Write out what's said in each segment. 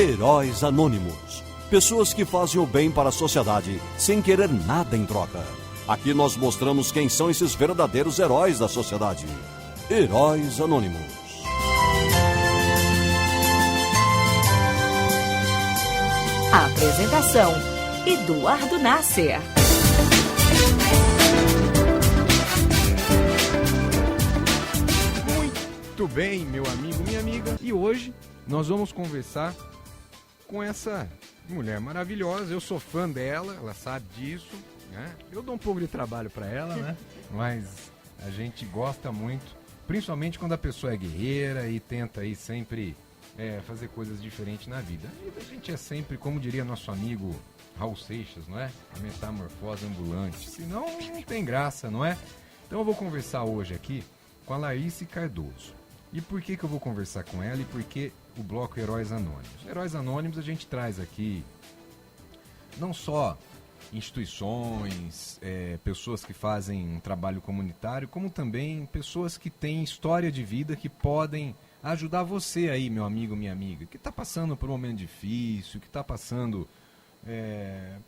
Heróis Anônimos. Pessoas que fazem o bem para a sociedade sem querer nada em troca. Aqui nós mostramos quem são esses verdadeiros heróis da sociedade. Heróis Anônimos. A apresentação: Eduardo Nasser. Muito bem, meu amigo, minha amiga. E hoje nós vamos conversar com essa mulher maravilhosa. Eu sou fã dela, ela sabe disso, né? Eu dou um pouco de trabalho para ela, né? Mas a gente gosta muito, principalmente quando a pessoa é guerreira e tenta aí sempre fazer coisas diferentes na vida. A gente é sempre, como diria nosso amigo Raul Seixas, não é? A metamorfose ambulante. Senão não tem graça, não é? Então eu vou conversar hoje aqui com a Laíse Cardoso. E por que eu vou conversar com ela e por que o bloco Heróis Anônimos? Heróis Anônimos a gente traz aqui não só instituições, pessoas que fazem um trabalho comunitário, como também pessoas que têm história de vida que podem ajudar você aí, meu amigo, minha amiga, que está passando por um momento difícil, que está passando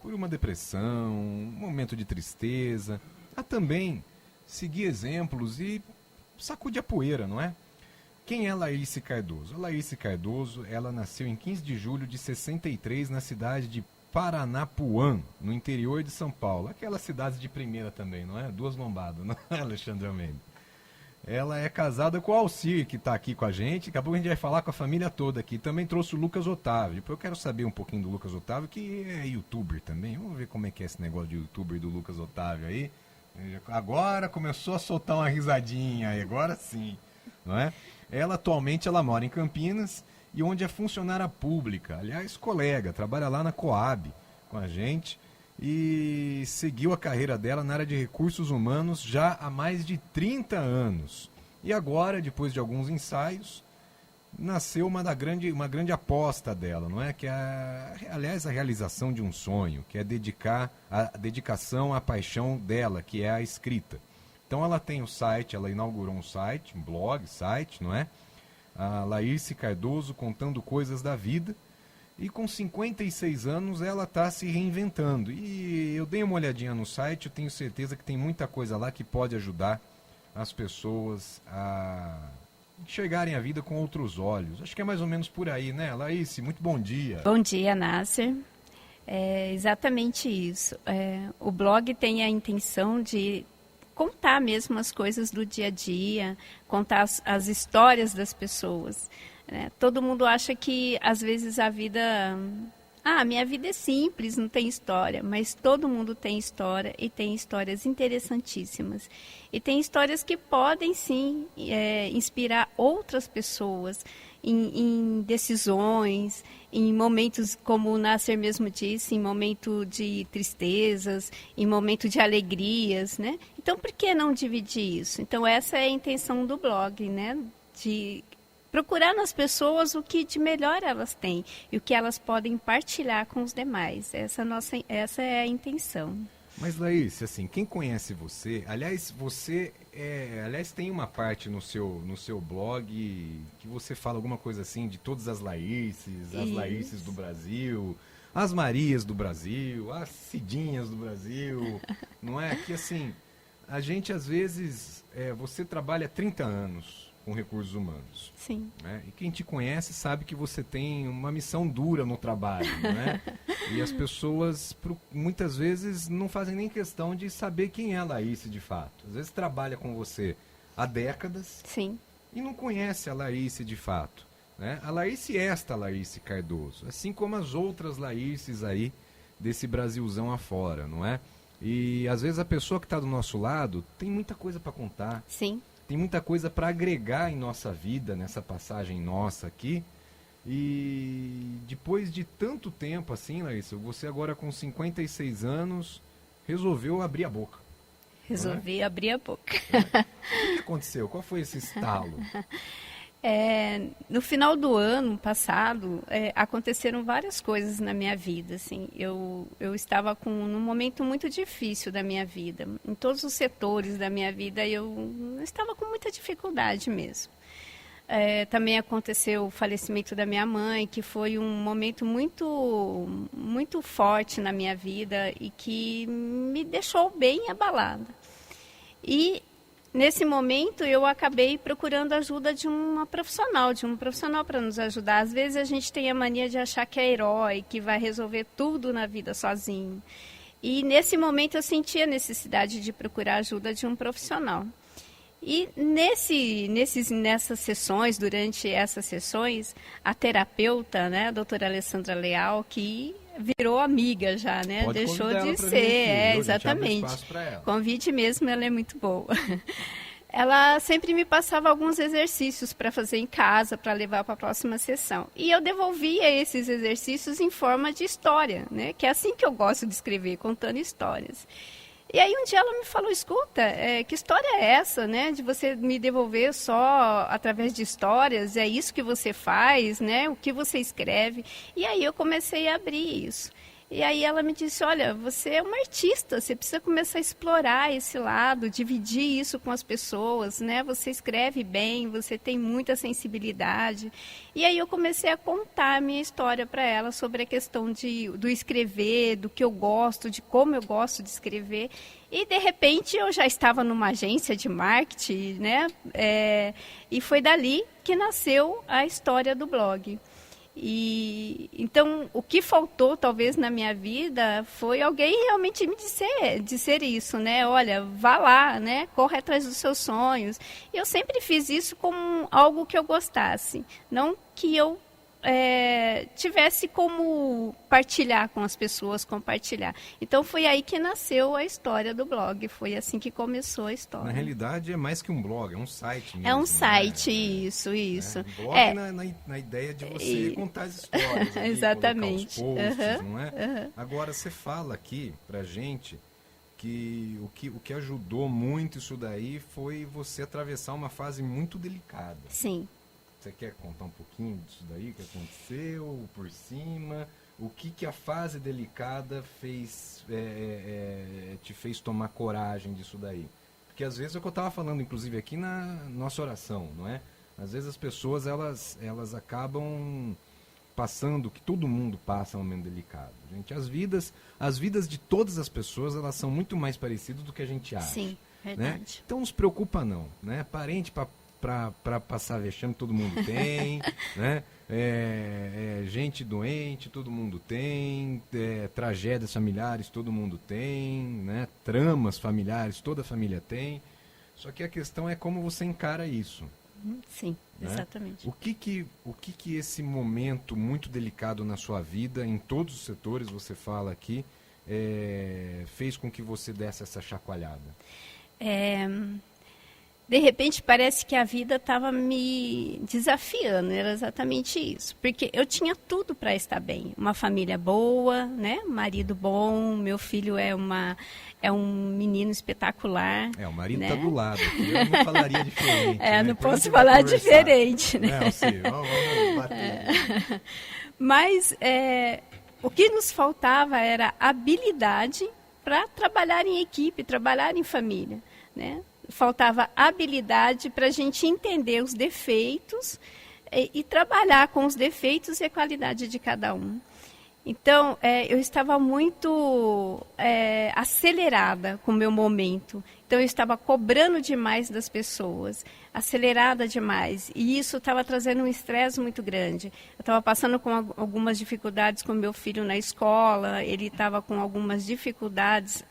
por uma depressão, um momento de tristeza, a também seguir exemplos e sacudir a poeira, não é? Quem é Laíse Cardoso? A Laíse Cardoso, ela nasceu em 15 de julho de 63 na cidade de Paranapuã, no interior de São Paulo. Aquela cidade de primeira também, não é? Duas lombadas, não é, Alexandre Almeida? Ela é casada com o Alcir, que está aqui com a gente. Daqui a pouco a gente vai falar com a família toda aqui. Também trouxe o Lucas Otávio. Depois eu quero saber um pouquinho do Lucas Otávio, que é youtuber também. Vamos ver como é que é esse negócio de youtuber do Lucas Otávio aí. Agora começou a soltar uma risadinha aí, agora sim, não é? Ela atualmente mora em Campinas e onde é funcionária pública, aliás, colega, trabalha lá na Coab com a gente e seguiu a carreira dela na área de recursos humanos já há mais de 30 anos. E agora, depois de alguns ensaios, nasceu uma grande aposta dela, não é? Que é, aliás, a realização de um sonho, que é a dedicação à paixão dela, que é a escrita. Então ela tem o site, ela inaugurou um site, um blog, site, não é? A Laíse Cardoso contando coisas da vida. E com 56 anos ela está se reinventando. E eu dei uma olhadinha no site, eu tenho certeza que tem muita coisa lá que pode ajudar as pessoas a enxergarem a vida com outros olhos. Acho que é mais ou menos por aí, né, Laíse? Muito bom dia. Bom dia, Nasser. É exatamente isso. O blog tem a intenção de contar mesmo as coisas do dia a dia, contar as histórias das pessoas. Né? Todo mundo acha que, às vezes, a vida... minha vida é simples, não tem história. Mas todo mundo tem história e tem histórias interessantíssimas. E tem histórias que podem, sim, inspirar outras pessoas em decisões, em momentos, como o Nasser mesmo disse, em momento de tristezas, em momento de alegrias, né? Então, por que não dividir isso? Então, essa é a intenção do blog, né? De procurar nas pessoas o que de melhor elas têm e o que elas podem partilhar com os demais. Essa é a intenção. Mas, Laíse, assim, quem conhece você, aliás, tem uma parte no seu blog que você fala alguma coisa assim de todas as Laíses, as Laíses do Brasil, as Marias do Brasil, as Cidinhas do Brasil, não é? Que assim, a gente às vezes, você trabalha há 30 anos com recursos humanos. Sim. Né? E quem te conhece sabe que você tem uma missão dura no trabalho, né? E as pessoas muitas vezes não fazem nem questão de saber quem é a Laíse de fato. Às vezes trabalha com você há décadas. Sim. E não conhece a Laíse de fato. Né? A Laíse é esta Laíse Cardoso, assim como as outras Laíses aí desse Brasilzão afora, não é? E às vezes a pessoa que está do nosso lado tem muita coisa para contar. Sim. Tem muita coisa para agregar em nossa vida, nessa passagem nossa aqui. E depois de tanto tempo assim, Laíse, você agora com 56 anos resolveu abrir a boca. Resolvi abrir a boca. O que aconteceu? Qual foi esse estalo? No final do ano passado, aconteceram várias coisas na minha vida. Assim. Eu estava num momento muito difícil da minha vida. Em todos os setores da minha vida, eu estava com muita dificuldade mesmo. Também aconteceu o falecimento da minha mãe, que foi um momento muito, muito forte na minha vida e que me deixou bem abalada. E nesse momento eu acabei procurando a ajuda de um profissional para nos ajudar. Às vezes a gente tem a mania de achar que é herói, que vai resolver tudo na vida sozinho. E nesse momento eu senti a necessidade de procurar a ajuda de um profissional. E nessas sessões, durante essas sessões, a terapeuta, né, a doutora Alessandra Leal, que virou amiga já, né? Pode Deixou de ser, aqui, exatamente. Convite mesmo, ela é muito boa. Ela sempre me passava alguns exercícios para fazer em casa, para levar para a próxima sessão. E eu devolvia esses exercícios em forma de história, né? Que é assim que eu gosto de escrever, contando histórias. E aí um dia ela me falou, escuta, que história é essa, né? De você me devolver só através de histórias, é isso que você faz, né? O que você escreve. E aí eu comecei a abrir isso. E aí ela me disse, olha, você é uma artista, você precisa começar a explorar esse lado, dividir isso com as pessoas, né? Você escreve bem, você tem muita sensibilidade. E aí eu comecei a contar a minha história para ela sobre a questão do escrever, do que eu gosto, de como eu gosto de escrever. E, de repente, eu já estava numa agência de marketing, né? E foi dali que nasceu a história do blog. E então o que faltou talvez na minha vida foi alguém realmente me dizer isso, né? Olha, vá lá, né? Corre atrás dos seus sonhos. E eu sempre fiz isso como algo que eu gostasse, não que eu tivesse como partilhar com as pessoas, compartilhar. Então foi aí que nasceu a história do blog, foi assim que começou a história. Na realidade é mais que um blog, é um site mesmo. É um site, né? Isso. Um blog na ideia de você contar as histórias. Ali, exatamente. Colocar os posts, não é? Agora você fala aqui pra gente que o que ajudou muito isso daí foi você atravessar uma fase muito delicada. Sim. Você quer contar um pouquinho disso daí que aconteceu, por cima? O que a fase delicada te fez tomar coragem disso daí? Porque às vezes é o que eu estava falando, inclusive aqui na nossa oração, não é? Às vezes as pessoas elas acabam passando, que todo mundo passa um momento delicado. Gente, as vidas de todas as pessoas, elas são muito mais parecidas do que a gente acha. Sim, verdade. Né? Então não se preocupa não, né? Parente para passar vexame todo mundo tem, né? Gente doente todo mundo tem, tragédias familiares todo mundo tem, né? Tramas familiares toda família tem, só que a questão é como você encara isso. Sim, né? Exatamente. O que esse momento muito delicado na sua vida, em todos os setores, você fala aqui, fez com que você desse essa chacoalhada? De repente parece que a vida estava me desafiando, era exatamente isso. Porque eu tinha tudo para estar bem. Uma família boa, né? Marido bom, meu filho é um menino espetacular. O marido né? está do lado, eu não falaria diferente. Né? Não posso falar diferente, né? Vamos bater. Mas o que nos faltava era habilidade para trabalhar em equipe, trabalhar em família, né? Faltava habilidade para a gente entender os defeitos e trabalhar com os defeitos e a qualidade de cada um. Então, eu estava muito acelerada com o meu momento. Então, eu estava cobrando demais das pessoas, acelerada demais. E isso estava trazendo um estresse muito grande. Eu estava passando com algumas dificuldades com meu filho na escola, ele estava com algumas dificuldades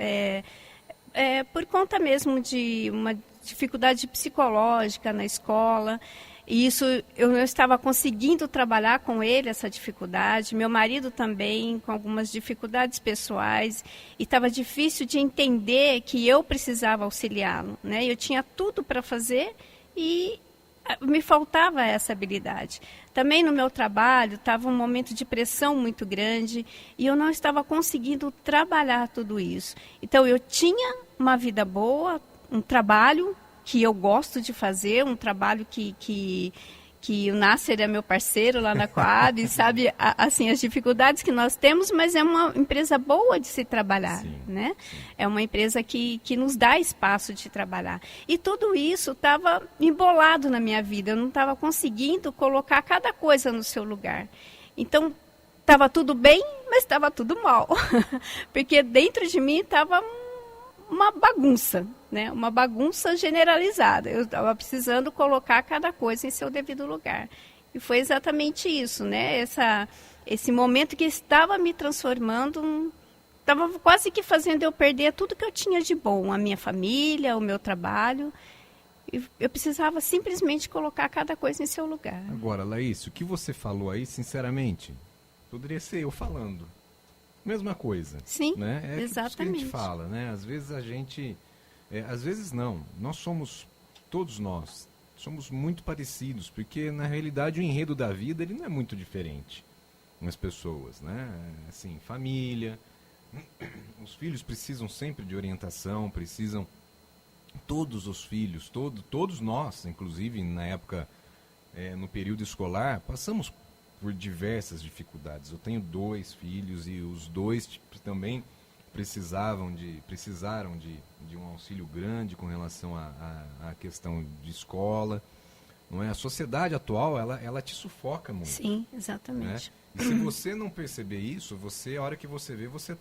por conta mesmo de uma dificuldade psicológica na escola. E isso eu não estava conseguindo trabalhar com ele, essa dificuldade. Meu marido também, com algumas dificuldades pessoais. E estava difícil de entender que eu precisava auxiliá-lo, né? Eu tinha tudo para fazer e me faltava essa habilidade. Também no meu trabalho estava um momento de pressão muito grande e eu não estava conseguindo trabalhar tudo isso. Então eu tinha uma vida boa, um trabalho que eu gosto de fazer, um trabalho que que o Nasser é meu parceiro lá na Coab, sabe, assim, as dificuldades que nós temos, mas é uma empresa boa de se trabalhar, Sim, né? sim. É uma empresa que nos dá espaço de trabalhar. E tudo isso estava embolado na minha vida, eu não estava conseguindo colocar cada coisa no seu lugar. Então, estava tudo bem, mas estava tudo mal, porque dentro de mim estava uma bagunça, né? Uma bagunça generalizada. Eu estava precisando colocar cada coisa em seu devido lugar. E foi exatamente isso, né? Esse momento que estava me transformando, estava quase que fazendo eu perder tudo que eu tinha de bom, a minha família, o meu trabalho. E eu precisava simplesmente colocar cada coisa em seu lugar. Agora, Laís, o que você falou aí, sinceramente, poderia ser eu falando. Mesma coisa. Sim, né? É isso que a exatamente. gente fala, né? Às vezes a gente... às vezes não. Todos nós, somos muito parecidos, porque na realidade o enredo da vida ele não é muito diferente nas pessoas, né? Assim, família, os filhos precisam sempre de orientação, precisam... Todos os filhos, todos nós, inclusive na época, no período escolar, passamos por diversas dificuldades. Eu tenho 2 filhos e os 2 também precisaram de um auxílio grande com relação à questão de escola. Não é? A sociedade atual, ela te sufoca muito. Sim, exatamente. Né? E se você não perceber isso, a hora que você vê, você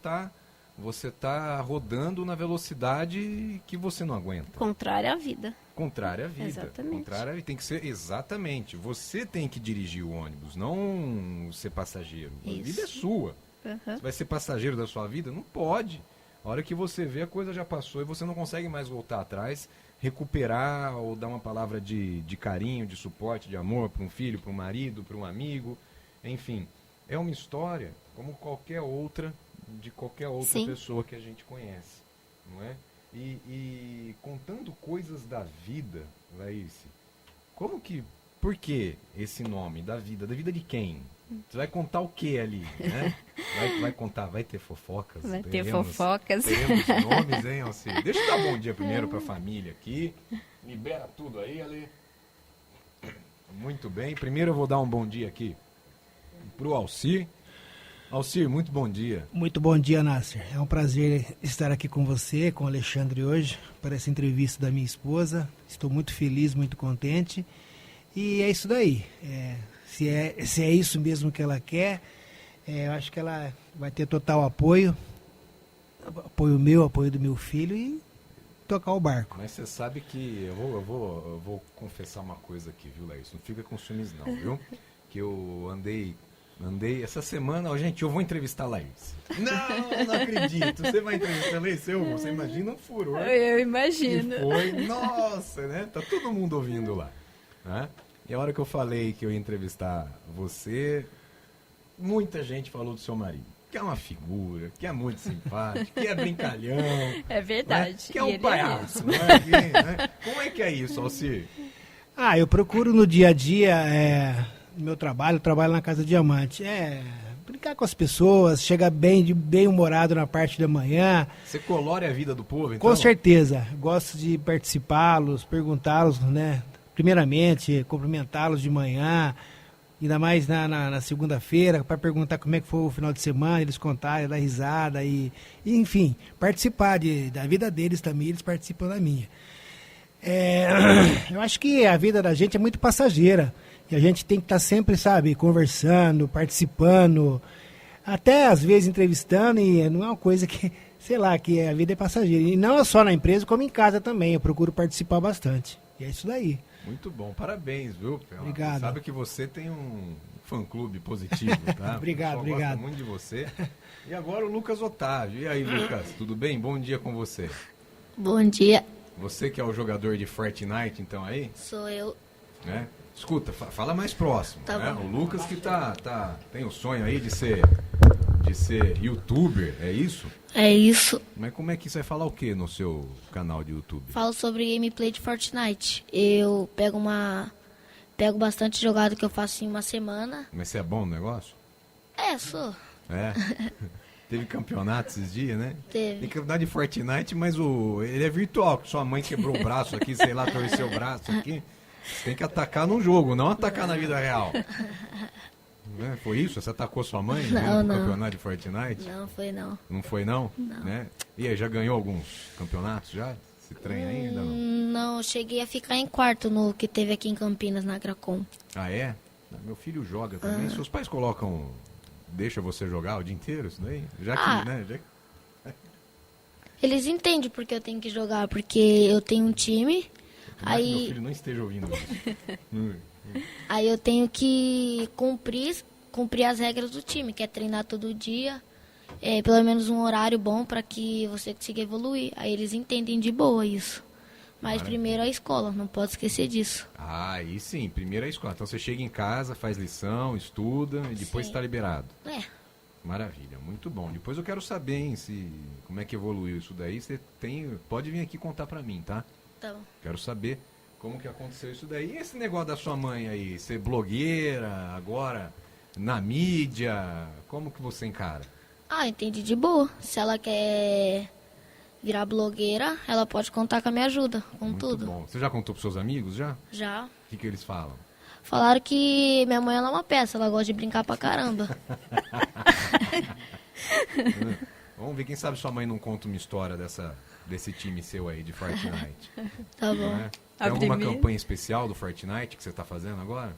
tá rodando na velocidade que você não aguenta. Contrária à vida. Contrária à vida. Exatamente. Contrária, tem que ser exatamente. Você tem que dirigir o ônibus, não ser passageiro. A Isso. vida é sua. Uhum. Você vai ser passageiro da sua vida? Não pode. A hora que você vê, a coisa já passou e você não consegue mais voltar atrás, recuperar ou dar uma palavra de carinho, de suporte, de amor para um filho, para um marido, para um amigo. Enfim, é uma história como qualquer outra, de qualquer outra Sim. pessoa que a gente conhece, não é? E contando coisas da vida, Laís, por que esse nome da vida? Da vida de quem? Você vai contar o que ali, né? Vai contar, vai ter fofocas? Vai ter fofocas. Teremos nomes, hein, Alcir? Deixa eu dar bom dia primeiro para a família aqui. Libera tudo aí, Ale. Muito bem. Primeiro eu vou dar um bom dia aqui pro Alcir. Alcir, muito bom dia. Muito bom dia, Nasser. É um prazer estar aqui com você, com o Alexandre hoje, para essa entrevista da minha esposa. Estou muito feliz, muito contente. E é isso daí. Se é isso mesmo que ela quer, eu acho que ela vai ter total apoio. Apoio meu, apoio do meu filho e tocar o barco. Mas você sabe que eu vou confessar uma coisa aqui, viu, Laís? Não fica com ciúmes não, viu? Que eu andei essa semana, gente, eu vou entrevistar a Laís. Não acredito. Você vai entrevistar a Laís? Você imagina um furor. Eu imagino. Que foi, nossa, né? Tá todo mundo ouvindo lá. Né? E a hora que eu falei que eu ia entrevistar você, muita gente falou do seu marido. Que é uma figura, que é muito simpático, que é brincalhão. É verdade. Né? Que é E um ele palhaço. mesmo. Né? Como é que é isso, Alcir? Eu procuro no dia a dia, no meu trabalho, eu trabalho na Casa Diamante, brincar com as pessoas, chegar bem humorado na parte da manhã. Você colore a vida do povo, então? Com certeza, gosto de participá-los, perguntá-los, né? Primeiramente, cumprimentá-los de manhã, ainda mais na segunda-feira, para perguntar como é que foi o final de semana, eles contarem, dar risada e enfim, participar da vida deles também, eles participam da minha. Eu acho que a vida da gente é muito passageira e a gente tem que estar sempre, sabe, conversando, participando, até às vezes entrevistando, e não é uma coisa que, sei lá, que a vida é passageira. E não só na empresa, como em casa também, eu procuro participar bastante. E é isso daí. Muito bom, parabéns, viu? Obrigado. Sabe que você tem um fã-clube positivo, tá? Obrigado, O pessoal obrigado. gosta muito de você. E agora o Lucas Otávio. E aí, Lucas, tudo bem? Bom dia com você. Bom dia, Você que é o jogador de Fortnite, então, aí? sou eu. Né? Escuta, fala mais próximo. Tá né? bom. O Lucas que tem o sonho aí de ser youtuber, é isso? É isso. Mas como é que você vai falar o que no seu canal de YouTube? Falo sobre gameplay de Fortnite. Eu pego bastante jogada que eu faço em uma semana. Mas você é bom no negócio? Sou. É. Teve campeonato esses dias, né? Teve. Tem campeonato de Fortnite, mas ele é virtual. Sua mãe quebrou o braço aqui, sei lá, torceu o braço aqui. Você tem que atacar no jogo, não atacar na vida real. Foi isso? Você atacou sua mãe no campeonato de Fortnite? Não, foi não. Não foi não? Não. Né? E aí, já ganhou alguns campeonatos já? Você treina ainda? Não? Não, eu cheguei a ficar em quarto no que teve aqui em Campinas, na Gracom. Ah, é? Meu filho joga também. Seus pais colocam... Deixa você jogar o dia inteiro isso daí? Já que, né? Eles entendem porque eu tenho que jogar, porque eu tenho um time, Tomara que meu filho não esteja ouvindo isso. aí eu tenho que cumprir as regras do time, que é treinar todo dia, pelo menos um horário bom para que você consiga evoluir. Aí eles entendem de boa isso. Mas primeiro a escola, não pode esquecer disso. Ah, aí sim, primeiro a escola. Então você chega em casa, faz lição, estuda e depois está liberado. Maravilha, muito bom. Depois eu quero saber, hein, como é que evoluiu isso daí. Você pode vir aqui contar pra mim, tá? Tá bom. Quero saber como que aconteceu isso daí. E esse negócio da sua mãe aí, ser blogueira, agora na mídia, como que você encara? Entendi de boa. Se ela quer virar blogueira, ela pode contar com a minha ajuda, com Muito tudo. bom. Você já contou pros seus amigos, já? Já. O que eles falam? Falaram que minha mãe ela é uma peça, ela gosta de brincar pra caramba. Vamos ver, quem sabe sua mãe não conta uma história desse time seu aí de Fortnite. Tá bom. Né? Tem alguma campanha especial do Fortnite que você tá fazendo agora?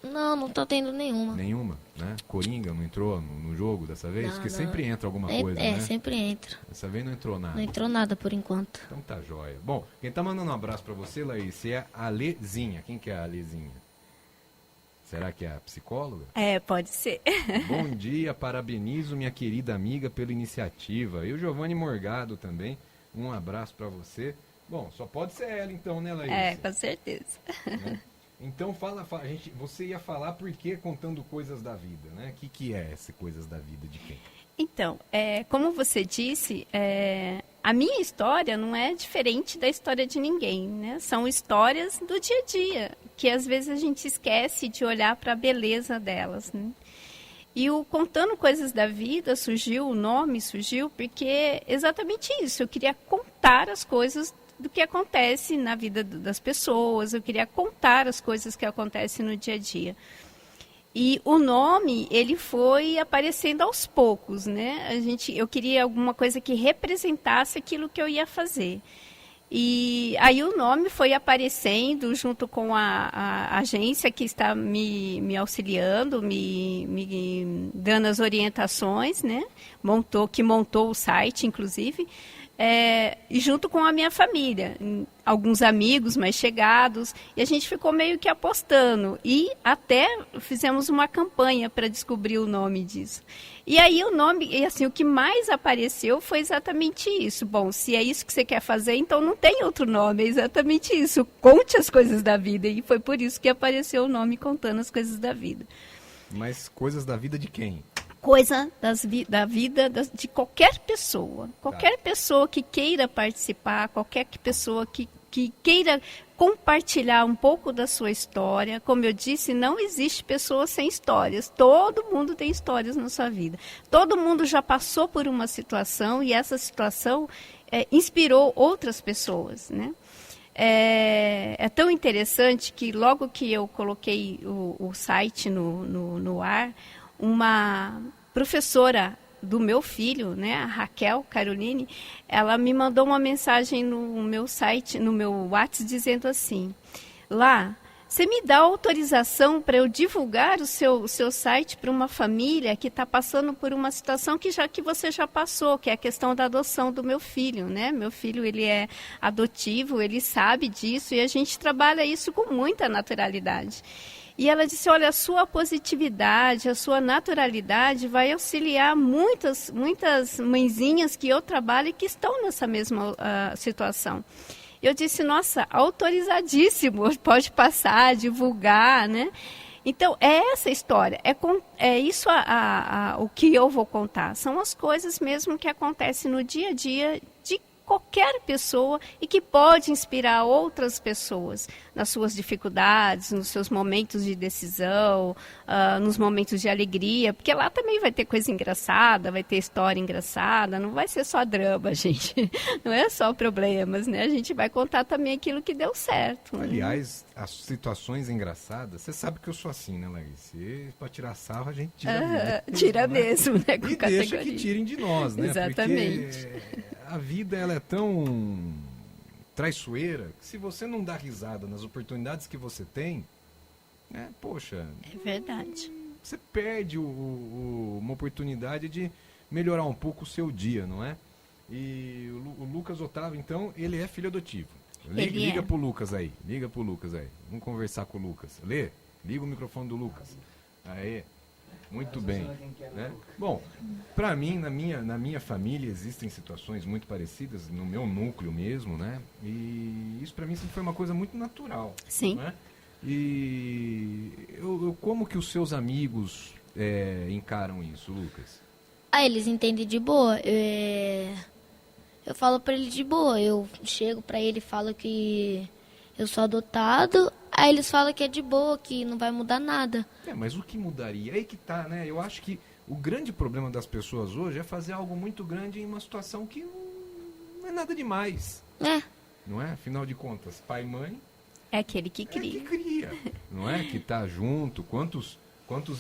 Não tô tendo nenhuma. Nenhuma, né? Coringa não entrou no jogo dessa vez? Não, Porque não. sempre entra alguma coisa, né? Sempre entra. Dessa vez não entrou nada. Não entrou nada por enquanto. Então tá joia. Bom, quem tá mandando um abraço pra você, Laís, é a Alezinha. Quem que é a Alezinha? Será que é a psicóloga? Pode ser. Bom dia, parabenizo minha querida amiga pela iniciativa. E o Giovanni Morgado também. Um abraço pra você. Bom, só pode ser ela então, né, Laís? Com certeza. Né? Então você ia falar por que contando coisas da vida, né? O que é esse coisas da vida de quem? Então, como você disse, a minha história não é diferente da história de ninguém, né? São histórias do dia a dia, que às vezes a gente esquece de olhar para a beleza delas, né? E o Contando Coisas da Vida o nome surgiu porque exatamente isso, eu queria contar as coisas do que acontece na vida das pessoas, eu queria contar as coisas que acontecem no dia a dia. E o nome, ele foi aparecendo aos poucos, né? Eu queria alguma coisa que representasse aquilo que eu ia fazer. E aí o nome foi aparecendo junto com a agência que está me auxiliando, me dando as orientações, né? Que montou o site, inclusive. E junto com a minha família, alguns amigos mais chegados, e a gente ficou meio que apostando, e até fizemos uma campanha para descobrir o nome disso. E aí o nome, e assim, o que mais apareceu foi exatamente isso. Bom, se é isso que você quer fazer, então não tem outro nome, é exatamente isso, conte as coisas da vida, e foi por isso que apareceu o nome Contando as Coisas da Vida. Mas coisas da vida de quem? Coisa da vida de qualquer pessoa. Qualquer pessoa que queira participar, qualquer pessoa que queira compartilhar um pouco da sua história. Como eu disse, não existe pessoa sem histórias. Todo mundo tem histórias na sua vida. Todo mundo já passou por uma situação e essa situação inspirou outras pessoas, né? É tão interessante que logo que eu coloquei o site no ar, uma professora do meu filho, né, a Raquel Caroline, ela me mandou uma mensagem no meu site, no meu WhatsApp, dizendo assim: lá, você me dá autorização para eu divulgar o seu site para uma família que está passando por uma situação que você já passou, que é a questão da adoção do meu filho, né? Meu filho, ele é adotivo, ele sabe disso e a gente trabalha isso com muita naturalidade. E ela disse, olha, a sua positividade, a sua naturalidade vai auxiliar muitas mãezinhas que eu trabalho e que estão nessa mesma situação. Eu disse, nossa, autorizadíssimo, pode passar, divulgar, né? Então, é essa história, é isso o que eu vou contar. São as coisas mesmo que acontecem no dia a dia de qualquer pessoa e que pode inspirar outras pessoas nas suas dificuldades, nos seus momentos de decisão, nos momentos de alegria, porque lá também vai ter coisa engraçada, vai ter história engraçada, não vai ser só drama, gente, não é só problemas, né? A gente vai contar também aquilo que deu certo. Aliás, as situações engraçadas, você sabe que eu sou assim, né, Larissa? E pra tirar sarro a gente tira mesmo. Tira mesmo, né? Com E categoria. deixa que tirem de nós, né? Exatamente. Porque a vida, ela é tão traiçoeira que se você não dá risada nas oportunidades que você tem, né, poxa, É verdade. você perde uma oportunidade de melhorar um pouco o seu dia, não é? E o Lucas Otávio, então, ele é filho adotivo. Liga pro Lucas aí, Vamos conversar com o Lucas. Liga o microfone do Lucas. Aí, muito bem. Né? Bom, para mim, na minha família, existem situações muito parecidas, no meu núcleo mesmo, né? E isso para mim sempre foi uma coisa muito natural. Sim. Né? E como que os seus amigos encaram isso, Lucas? Eles entendem de boa. Eu falo pra ele de boa. Eu chego pra ele e falo que eu sou adotado. Aí eles falam que é de boa, que não vai mudar nada. Mas o que mudaria? Aí que tá, né? Eu acho que o grande problema das pessoas hoje é fazer algo muito grande em uma situação que não é nada demais. Não é? Afinal de contas, pai e mãe É aquele que é que cria. cria, não é? Que tá junto, quantos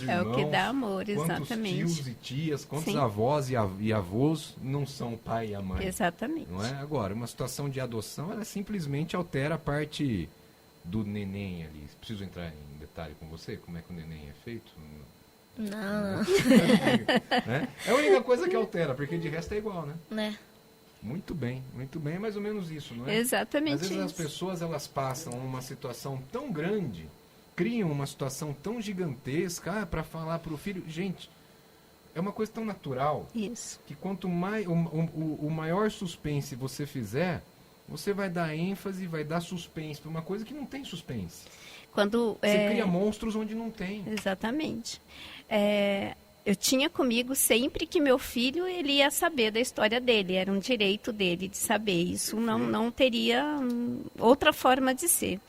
É irmãos, o que dá amor, quantos exatamente. tios e tias, quantos Sim. avós e avós não são o pai e a mãe. Exatamente. Não é? Agora, uma situação de adoção, ela simplesmente altera a parte do neném ali. Preciso entrar em detalhe com você? Como é que o neném é feito? Não, Né? É a única coisa que altera, porque de resto é igual, né? né? Muito bem, é mais ou menos isso, não é? Exatamente Às vezes as isso. pessoas, elas passam uma situação tão grande, criam uma situação tão gigantesca para falar para o filho, gente, é uma coisa tão natural Isso. que quanto mais o maior suspense você fizer, você vai dar ênfase, vai dar suspense para uma coisa que não tem suspense. Quando, Você cria monstros onde não tem. Exatamente. Eu tinha comigo sempre que meu filho ele ia saber da história dele, era um direito dele de saber. Isso não teria outra forma de ser.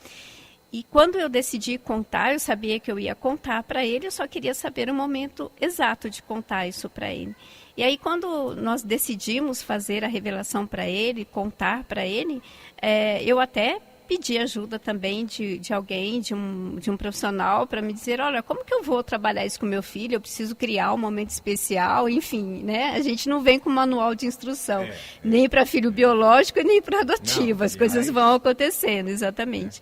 E quando eu decidi contar, eu sabia que eu ia contar para ele, eu só queria saber o momento exato de contar isso para ele. E aí, quando nós decidimos fazer a revelação para ele, contar para ele, eu até pedi ajuda também de alguém, de um profissional, para me dizer, olha, como que eu vou trabalhar isso com meu filho? Eu preciso criar um momento especial, enfim, né? A gente não vem com manual de instrução, nem para filho biológico, nem para adotivo. As coisas vão acontecendo, exatamente.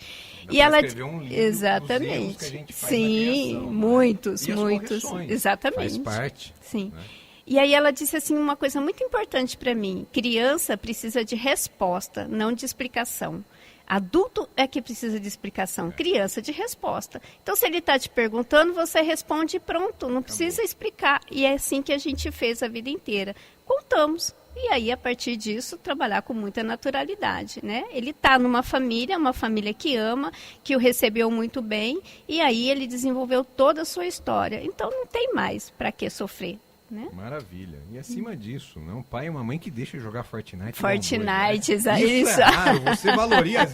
E ela escreveu um livro exatamente. Que a gente faz sim, na criação, muitos, e as muitos. correções. Exatamente. Faz parte. Sim. Né? E aí ela disse assim uma coisa muito importante para mim. Criança precisa de resposta, não de explicação. Adulto é que precisa de explicação, criança de resposta. Então, se ele está te perguntando, você responde e pronto, não precisa explicar. E é assim que a gente fez a vida inteira. Contamos. E aí, a partir disso, trabalhar com muita naturalidade, né? Ele está numa família, uma família que ama, que o recebeu muito bem, e aí ele desenvolveu toda a sua história. Então, não tem mais para que sofrer. Né? Maravilha. E acima disso, né? Um pai e uma mãe que deixa jogar Fortnite. Fortnite, isso isso. é raro. Você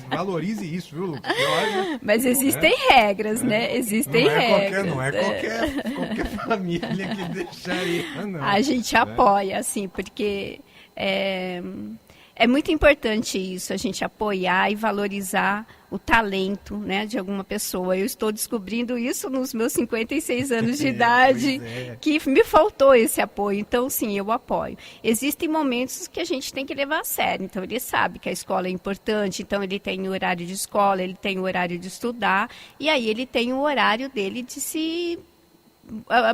valorize isso, viu, Lucas? Mas existem regras, né? Existem regras. Não é qualquer família que deixaria, não. A gente apoia, assim, porque é muito importante isso, a gente apoiar e valorizar o talento, né, de alguma pessoa. Eu estou descobrindo isso nos meus 56 anos de idade, que me faltou esse apoio. Então, sim, eu apoio. Existem momentos que a gente tem que levar a sério. Então, ele sabe que a escola é importante, então ele tem o horário de escola, ele tem o horário de estudar, e aí ele tem o horário dele de se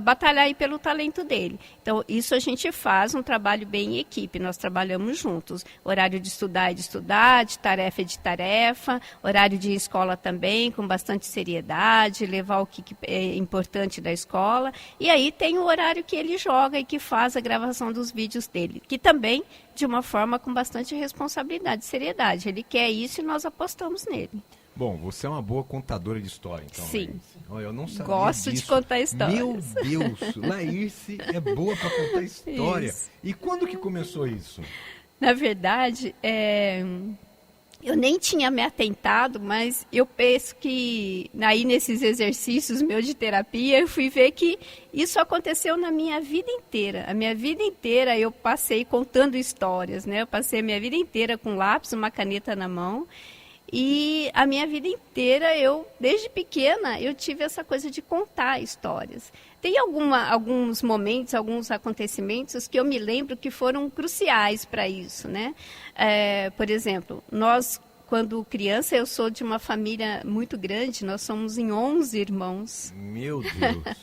batalhar aí pelo talento dele. Então, isso a gente faz um trabalho bem em equipe, nós trabalhamos juntos. Horário de estudar é de estudar, de tarefa é de tarefa, horário de escola também, com bastante seriedade, levar o que é importante da escola. E aí tem o horário que ele joga e que faz a gravação dos vídeos dele, que também, de uma forma com bastante responsabilidade e seriedade. Ele quer isso e nós apostamos nele. Bom, você é uma boa contadora de história, então. Sim. Olha, eu não sabia Gosto disso. de contar histórias. Meu Deus, Laírce é boa para contar história. Isso. E quando que começou isso? Na verdade, eu nem tinha me atentado, mas eu penso que aí nesses exercícios meus de terapia, eu fui ver que isso aconteceu na minha vida inteira. A minha vida inteira eu passei contando histórias, né? Eu passei a minha vida inteira com lápis, uma caneta na mão. E a minha vida inteira, desde pequena, eu tive essa coisa de contar histórias. Tem alguns momentos, alguns acontecimentos que eu me lembro que foram cruciais para isso, né? Por exemplo, nós, quando criança, eu sou de uma família muito grande, nós somos em 11 irmãos. Meu Deus.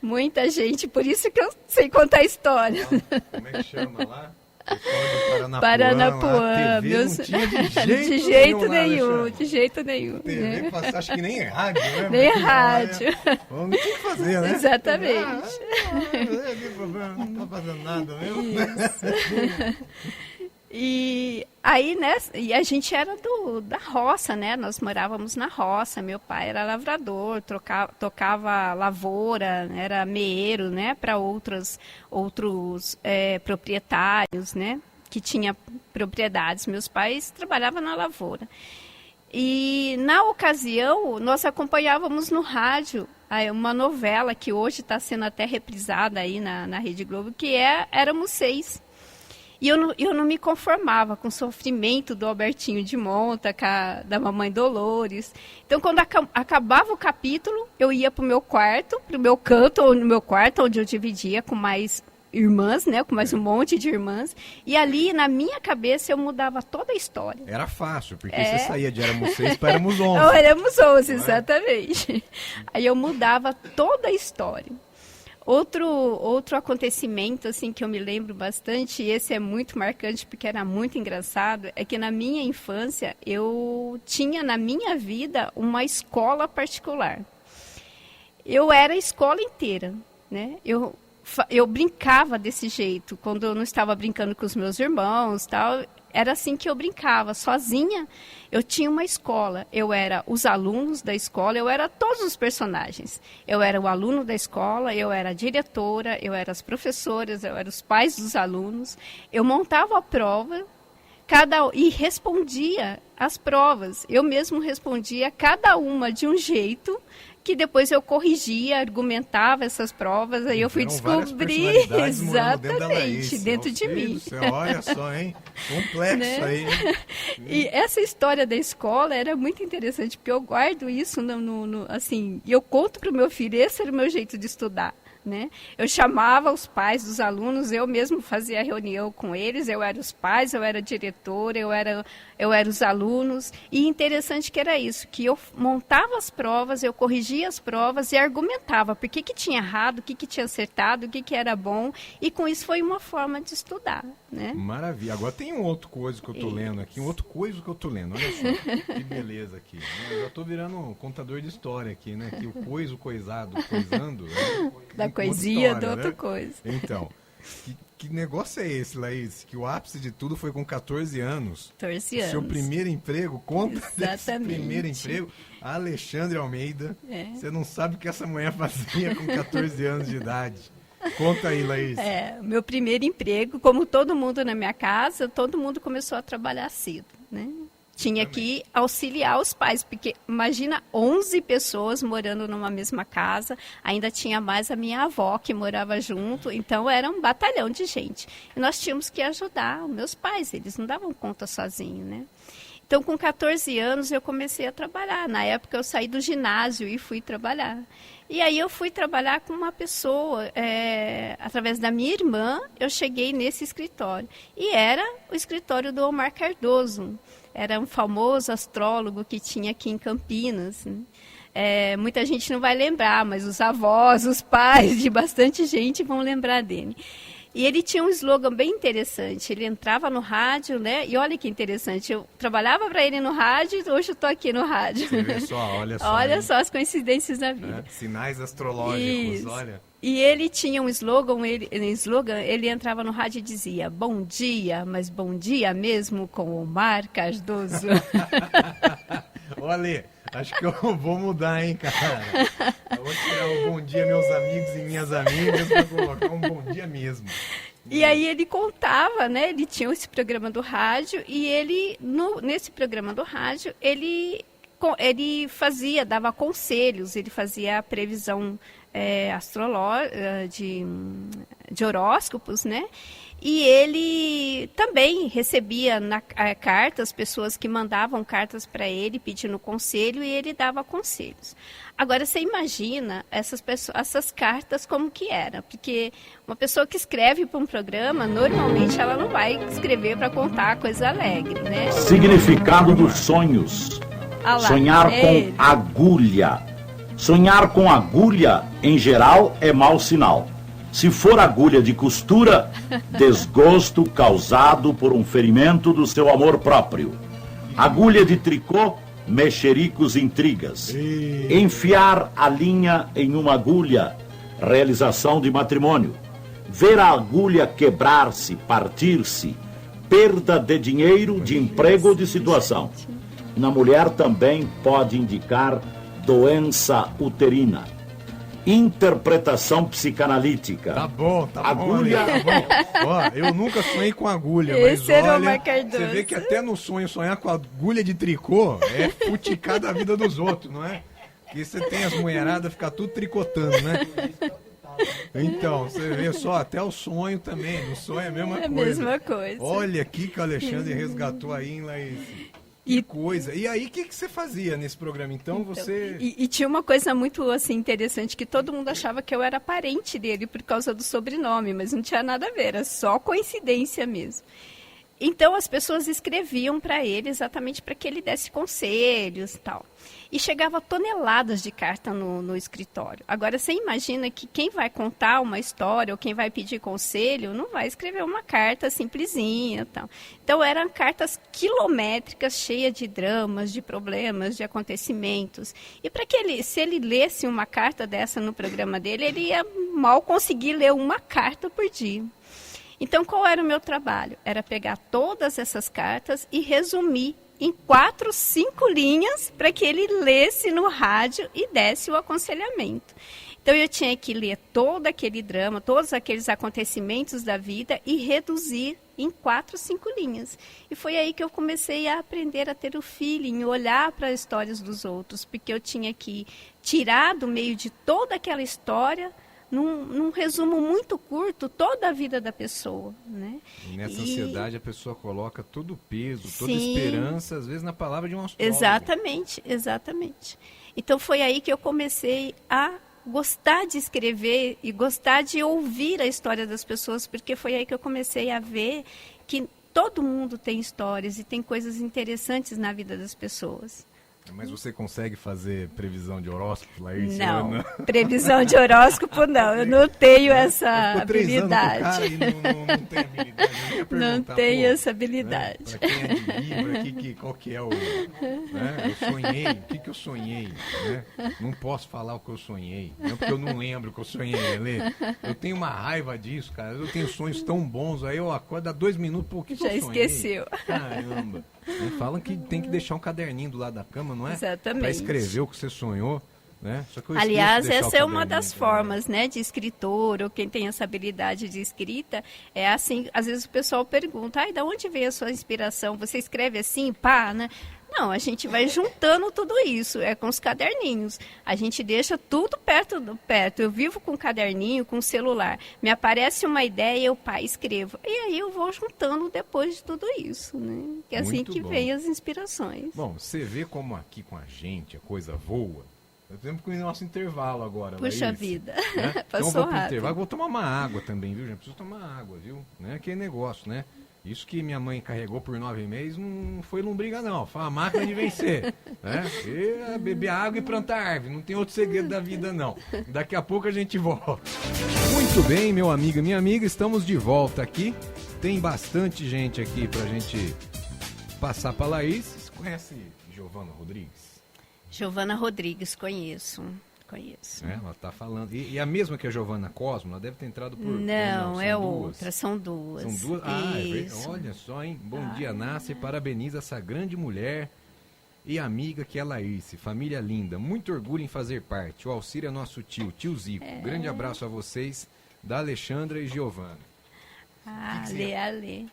Muita gente, por isso que eu sei contar história. Como é que chama lá? Paranapuã, meus... não tinha de jeito nenhum, de jeito nenhum. TV, né? Acho que nem rádio, né? Nem rádio. Não tinha que fazer, né? Exatamente. Não tem problema, não tá fazendo nada mesmo. Isso. E aí, né, e a gente era da roça, né? Nós morávamos na roça, meu pai era lavrador, tocava lavoura, era meeiro, né, para outros proprietários, né, que tinha propriedades. Meus pais trabalhavam na lavoura. E, na ocasião, nós acompanhávamos no rádio uma novela que hoje está sendo até reprisada aí na Rede Globo, que Éramos Seis. E eu não me conformava com o sofrimento do Albertinho de Monta, da mamãe Dolores. Então, quando acabava o capítulo, eu ia para o meu quarto, para o meu canto, ou no meu quarto, onde eu dividia com mais irmãs, né, com mais um monte de irmãs. E ali, na minha cabeça, eu mudava toda a história. Era fácil, porque você saía de Éramos Seis para Éramos 11. Não, Éramos 11, exatamente. Aí eu mudava toda a história. Outro acontecimento assim, que eu me lembro bastante, e esse é muito marcante porque era muito engraçado, é que na minha infância eu tinha na minha vida uma escola particular. Eu era a escola inteira, né? Eu brincava desse jeito, quando eu não estava brincando com os meus irmãos, tal, era assim que eu brincava, sozinha. Eu tinha uma escola, eu era os alunos da escola, eu era todos os personagens. Eu era o aluno da escola, eu era a diretora, eu era as professoras, eu era os pais dos alunos. Eu montava a prova e respondia as provas. Eu mesmo respondia cada uma de um jeito, que depois eu corrigia, argumentava essas provas, aí eu fui descobrir exatamente dentro de mim. Olha só, hein? Complexo, né? Aí. E essa história da escola era muito interessante, porque eu guardo isso assim, e eu conto para o meu filho, esse era o meu jeito de estudar. Né? Eu chamava os pais dos alunos, eu mesmo fazia reunião com eles, eu era os pais, eu era a diretora, eu era os alunos, e interessante que era isso, que eu montava as provas, eu corrigia as provas e argumentava por que tinha errado, o que tinha acertado, o que era bom, e com isso foi uma forma de estudar. Né? Maravilha. Agora tem um outro coisa que eu tô lendo aqui, olha só, que beleza aqui. Eu já tô virando um contador de história aqui, né? Que o coisado, coisando... Da coisinha história, do outra né? coisa. Então, que negócio é esse, Laís? Que o ápice de tudo foi com 14 anos. 14 anos. Seu primeiro emprego, conta desse Exatamente. primeiro emprego. Alexandre Almeida. Você não sabe o que essa mulher fazia com 14 anos de idade. Conta aí, Laís. Meu primeiro emprego, como todo mundo na minha casa, todo mundo começou a trabalhar cedo, né? Tinha que auxiliar os pais, porque imagina 11 pessoas morando numa mesma casa, ainda tinha mais a minha avó que morava junto, então era um batalhão de gente. E nós tínhamos que ajudar os meus pais, eles não davam conta sozinhos, né? Então, com 14 anos, eu comecei a trabalhar. Na época, eu saí do ginásio e fui trabalhar. E aí, eu fui trabalhar com uma pessoa, através da minha irmã, eu cheguei nesse escritório. E era o escritório do Omar Cardoso. Era um famoso astrólogo que tinha aqui em Campinas. Né? Muita gente não vai lembrar, mas os avós, os pais de bastante gente vão lembrar dele. E ele tinha um slogan bem interessante. Ele entrava no rádio, né? E olha que interessante, eu trabalhava para ele no rádio e hoje eu estou aqui no rádio. Você vê só, olha só. Olha só as coincidências da vida. Sinais astrológicos, Isso. Olha. E ele tinha um slogan, ele entrava no rádio e dizia: bom dia, mas bom dia mesmo com Omar Cardoso. Olha, acho que eu vou mudar, hein, cara. Eu vou tirar o bom dia, meus amigos e minhas amigas, para colocar um bom dia mesmo. E aí ele contava, né? Ele tinha esse programa do rádio e ele, nesse programa do rádio, ele dava conselhos, ele fazia a previsão astrológica de horóscopos, né? E ele também recebia cartas, pessoas que mandavam cartas para ele pedindo conselho e ele dava conselhos. Agora, você imagina essas cartas como que era? Porque uma pessoa que escreve para um programa, normalmente ela não vai escrever para contar coisa alegre, né? Significado dos sonhos. Sonhar com agulha. Sonhar com agulha, em geral, é mau sinal. Se for agulha de costura, desgosto causado por um ferimento do seu amor próprio. Agulha de tricô, mexericos, intrigas. Enfiar a linha em uma agulha, realização de matrimônio. Ver a agulha quebrar-se, partir-se, perda de dinheiro, de emprego ou de situação. Na mulher também pode indicar doença uterina. Interpretação psicanalítica. Tá bom, agulha. Tá bom. Ó, eu nunca sonhei com agulha, Esse mas era olha, você vê que até no sonho sonhar com agulha de tricô é futicar da vida dos outros, não é? Porque você tem as mulheradas, ficar tudo tricotando, né? Então, você vê só, até o sonho também, no sonho é a mesma coisa. Mesma coisa. Olha aqui que o Alexandre resgatou aí em Laís. Que coisa. E aí, o que você fazia nesse programa? Então, você... E tinha uma coisa muito assim, interessante, que todo mundo achava que eu era parente dele por causa do sobrenome, mas não tinha nada a ver, era só coincidência mesmo. Então, as pessoas escreviam para ele exatamente para que ele desse conselhos e tal. E chegava toneladas de carta no escritório. Agora, você imagina que quem vai contar uma história ou quem vai pedir conselho não vai escrever uma carta simplesinha e tal. Então, eram cartas quilométricas, cheias de dramas, de problemas, de acontecimentos. E para que se ele lesse uma carta dessa no programa dele, ele ia mal conseguir ler uma carta por dia. Então, qual era o meu trabalho? Era pegar todas essas cartas e resumir em 4, 5 linhas para que ele lesse no rádio e desse o aconselhamento. Então, eu tinha que ler todo aquele drama, todos aqueles acontecimentos da vida e reduzir em 4, 5 linhas. E foi aí que eu comecei a aprender a ter o feeling, olhar para as histórias dos outros, porque eu tinha que tirar do meio de toda aquela história, num resumo muito curto, toda a vida da pessoa, né? E nessa ansiedade a pessoa coloca todo o peso, toda a esperança, às vezes na palavra de um astrólogo. Exatamente, exatamente. Então foi aí que eu comecei a gostar de escrever e gostar de ouvir a história das pessoas, porque foi aí que eu comecei a ver que todo mundo tem histórias e tem coisas interessantes na vida das pessoas. Mas você consegue fazer previsão de horóscopo, Laís? Não, previsão de horóscopo não, eu não tenho essa habilidade. Não tem habilidade. Não tenho essa habilidade. Né? Para quem é de Libra, qual que é o... Né? Eu sonhei, o que eu sonhei? Né? Não posso falar o que eu sonhei, não porque eu não lembro o que eu sonhei, Lê. Eu tenho uma raiva disso, cara. Eu tenho sonhos tão bons, aí eu acordo há 2 minutos, pô, o que eu sonhei? Já esqueceu. Caramba. Falam que tem que deixar um caderninho do lado da cama, não é? Exatamente. Para escrever o que você sonhou, né? Só que aliás, essa é uma das formas, né, de escritor, ou quem tem essa habilidade de escrita, é assim, às vezes o pessoal pergunta, de onde veio a sua inspiração? Você escreve assim, pá, né? Não, a gente vai juntando tudo isso, com os caderninhos. A gente deixa tudo perto. Eu vivo com caderninho, com celular. Me aparece uma ideia, eu escrevo. E aí eu vou juntando depois de tudo isso, né? Que é assim que vem as inspirações. Bom, você vê como aqui com a gente a coisa voa. Temos que ir no nosso intervalo agora. Puxa Laís, vida, né? passou então, rápido. Intervalo. Vou tomar uma água também, viu, gente? Preciso tomar água, viu? Não é aquele negócio, né? Isso que minha mãe carregou por 9 meses não foi lombriga, não. Foi a máquina de vencer. Né? E beber água e plantar árvore. Não tem outro segredo da vida, não. Daqui a pouco a gente volta. Muito bem, meu amigo e minha amiga. Estamos de volta aqui. Tem bastante gente aqui pra gente passar pra Laís. Você conhece Giovana Rodrigues? Giovana Rodrigues, conheço. Ela tá falando. E a mesma que a Giovana Cosmo, ela deve ter entrado por... Não, é outra, são duas. São duas? Olha só, hein? Bom dia, Nasser. Parabeniza essa grande mulher e amiga que é a Laís. Família linda. Muito orgulho em fazer parte. O Alcir é nosso tio Zico. Grande abraço a vocês, da Alexandra e Giovana. A Lê.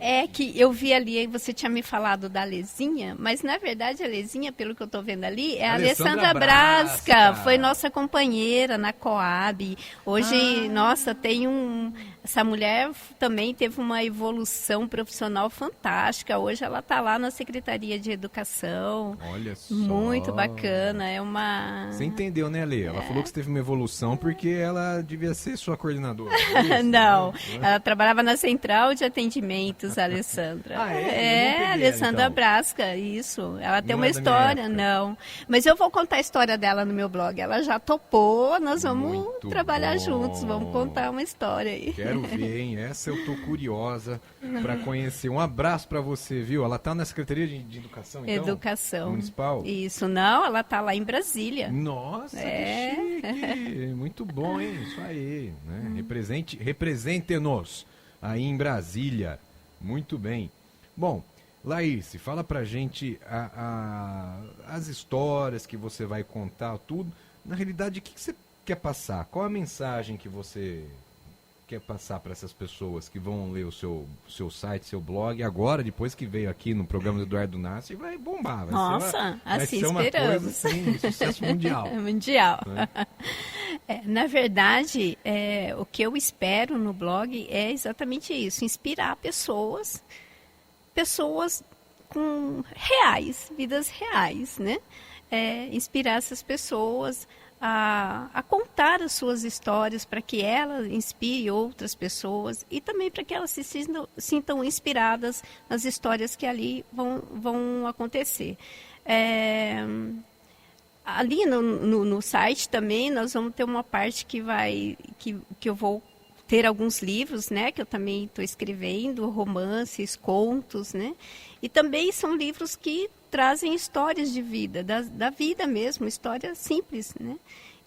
É que eu vi ali, você tinha me falado da Lezinha, mas na verdade a Lezinha, pelo que eu estou vendo ali, é a Alessandra Brasca. Foi nossa companheira na Coab. Hoje, nossa, essa mulher também teve uma evolução profissional fantástica. Hoje ela está lá na Secretaria de Educação. Olha só. Muito bacana. Você entendeu, né, Lê? Ela falou que você teve uma evolução porque ela devia ser sua coordenadora. Não, ela trabalhava na Central de Atendimentos, a Alessandra. Alessandra então. Brasca, isso. Ela tem uma história, não. Mas eu vou contar a história dela no meu blog. Ela já topou, nós vamos trabalhar juntos, vamos contar uma história aí. Quero ver, hein? Essa eu tô curiosa para conhecer. Um abraço para você, viu? Ela tá na Secretaria de Educação, então? Educação. Municipal? Isso, não, ela tá lá em Brasília. Nossa, que chique! Muito bom, hein? Isso aí, né? Represente-nos aí em Brasília. Muito bem. Bom, Laís, fala pra gente as histórias que você vai contar, tudo. Na realidade, o que você quer passar? Qual a mensagem que você quer passar para essas pessoas que vão ler o seu site, seu blog, agora, depois que veio aqui no programa do Eduardo Nassi, vai bombar. Vai ser uma coisa assim, sucesso mundial. Mundial. Né? Na verdade, o que eu espero no blog é exatamente isso, inspirar pessoas com vidas reais, né? Inspirar essas pessoas a contar as suas histórias para que elas inspirem outras pessoas e também para que elas se sintam inspiradas nas histórias que ali vão acontecer. Ali no site também nós vamos ter uma parte que eu vou ter alguns livros, né, que eu também estou escrevendo, romances, contos, né, e também são livros que trazem histórias de vida, da vida mesmo, histórias simples, né.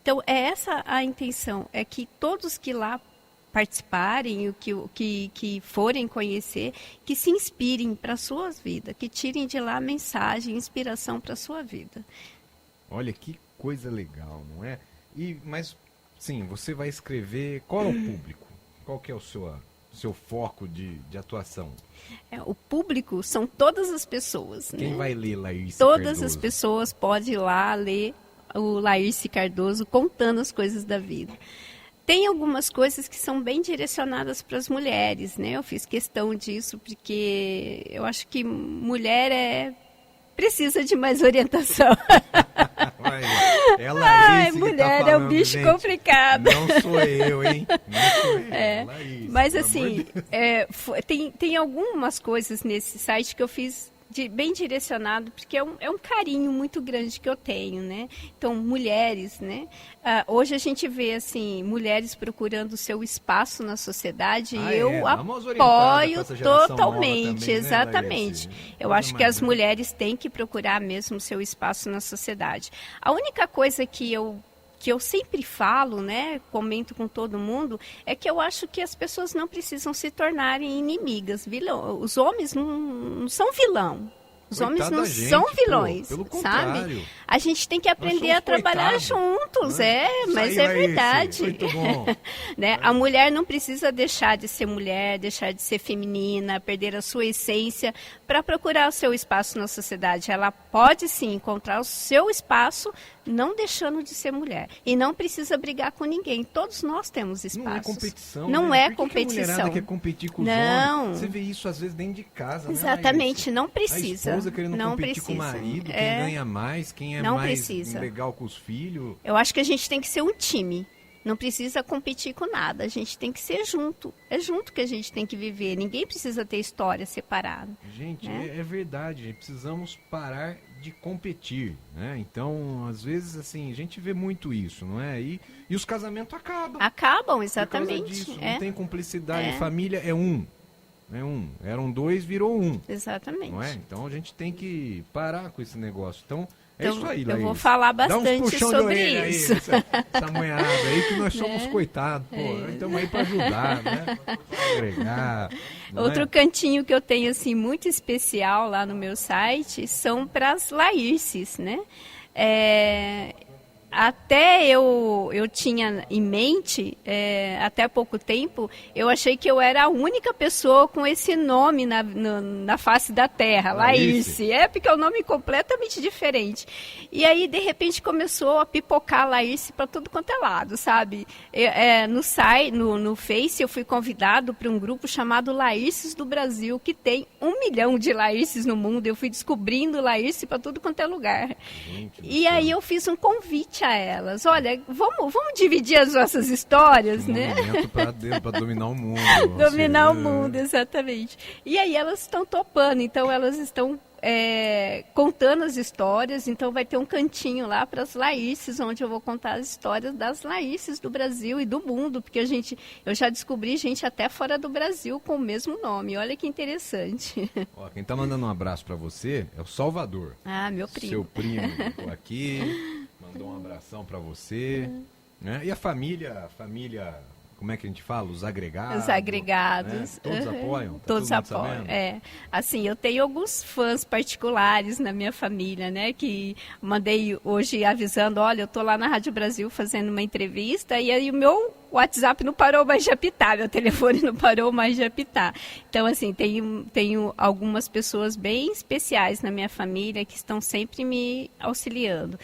Então, essa a intenção, é que todos que lá participarem, que forem conhecer, que se inspirem para a sua vida, que tirem de lá mensagem, inspiração para a sua vida. Olha, que coisa legal, não é? Mas, sim, você vai escrever, qual é o público? Qual que é o seu foco de atuação? O público são todas as pessoas. Quem vai ler Laírce Cardoso? Todas as pessoas podem ir lá ler o Laírce Cardoso contando as coisas da vida. Tem algumas coisas que são bem direcionadas para as mulheres, né? Eu fiz questão disso porque eu acho que mulher precisa de mais orientação. Mulher tá falando, é um bicho, gente, complicado. Não sou eu, hein? Não sou eu, Laís, mas assim, tem algumas coisas nesse site que eu fiz bem direcionado, porque é um carinho muito grande que eu tenho, né? Então, mulheres, né? Hoje a gente vê, assim, mulheres procurando o seu espaço na sociedade e eu apoio totalmente, também, exatamente. Né, eu acho que as mulheres têm que procurar mesmo o seu espaço na sociedade. A única coisa que eu sempre falo, né, comento com todo mundo, é que eu acho que as pessoas não precisam se tornarem inimigas. Os homens não são vilão. Os homens não são vilões, sabe? A gente tem que aprender a trabalhar juntos, mas é verdade. Muito bom. Né? A mulher não precisa deixar de ser mulher, deixar de ser feminina, perder a sua essência para procurar o seu espaço na sociedade. Ela pode sim encontrar o seu espaço, não deixando de ser mulher. E não precisa brigar com ninguém. Todos nós temos espaços. Não é competição. Não é competição. A mulherada quer competir com os homens? Você vê isso às vezes dentro de casa. Exatamente, né, não precisa. A esposa querendo competir com o marido, quem ganha mais, quem é mais legal com os filhos. Eu acho que a gente tem que ser um time. Não precisa competir com nada. A gente tem que ser junto. É junto que a gente tem que viver. Ninguém precisa ter história separada. Gente, né? É verdade. Precisamos parar de competir, né? Então, às vezes, assim, a gente vê muito isso, não é? E os casamentos acabam. Acabam, exatamente. Por causa disso. Não tem cumplicidade. Família é um. Eram dois, virou um. Exatamente. Não é? Então, a gente tem que parar com esse negócio. Então, isso aí, Laís. Eu vou falar bastante sobre isso. Essa moeda aí que nós somos coitados. Nós estamos aí para ajudar, né? Pra agregar. Outro cantinho que eu tenho, assim, muito especial lá no meu site são para as Laírces, né? até eu tinha em mente, até há pouco tempo, eu achei que eu era a única pessoa com esse nome na face da Terra, Laírce. Porque é um nome completamente diferente. E aí, de repente, começou a pipocar Laírce para tudo quanto é lado, sabe? No Face, eu fui convidado para um grupo chamado Laírces do Brasil, que tem 1 milhão de Laírces no mundo. Eu fui descobrindo Laírce para tudo quanto é lugar. Gente, aí eu fiz um convite a elas. Olha, vamos dividir as nossas histórias, né? Momento para dominar o mundo. Dominar o mundo, exatamente. E aí elas estão topando, então elas estão contando as histórias, então vai ter um cantinho lá para as Laírces, onde eu vou contar as histórias das Laírces do Brasil e do mundo, porque eu já descobri gente até fora do Brasil com o mesmo nome. Olha que interessante. Ó, quem tá mandando um abraço para você é o Salvador. Ah, meu primo. Seu primo ficou aqui, mandou um abração para você. Né? E a família, como é que a gente fala? Os agregados. Os agregados. Né? Todos apoiam? Tá Todos apoiam, Assim, eu tenho alguns fãs particulares na minha família, né? Que mandei hoje avisando, olha, eu tô lá na Rádio Brasil fazendo uma entrevista e aí o meu WhatsApp não parou mais de apitar, meu telefone não parou mais de apitar. Então, assim, tenho algumas pessoas bem especiais na minha família que estão sempre me auxiliando.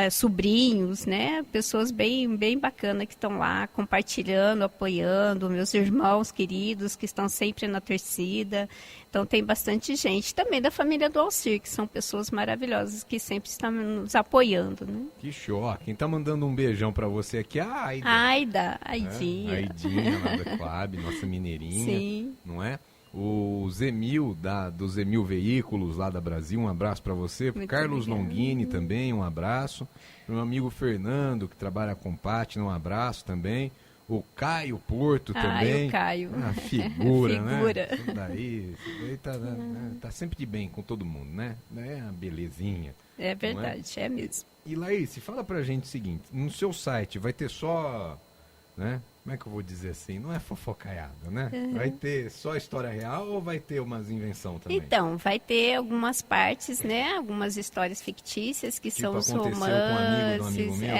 Sobrinhos, né? Pessoas bem, bem bacanas que estão lá compartilhando, apoiando, meus irmãos queridos que estão sempre na torcida. Então tem bastante gente. Também da família do Alcir, que são pessoas maravilhosas que sempre estão nos apoiando, né? Que show. Quem tá mandando um beijão pra você aqui é a Aidinha. Aidinha, lá da Coab, nossa mineirinha. Sim. Não é? O Zemil, do Zemil Veículos, lá da Brasil, um abraço para você. Muito Carlos obrigada. Longini também, um abraço. Meu amigo Fernando, que trabalha com Pátio, um abraço também. O Caio Porto também. O Caio. Uma figura, né? Figura. Isso daí tá sempre de bem com todo mundo, né? É uma belezinha. É verdade, é mesmo. E Laís, fala pra gente o seguinte, no seu site vai ter só, né? Como é que eu vou dizer assim? Não é fofocaiada, né? Vai ter só história real ou vai ter umas invenção também? Então, vai ter algumas partes, né? Algumas histórias fictícias, que são os aconteceu romances. com um amigo do amigo meu?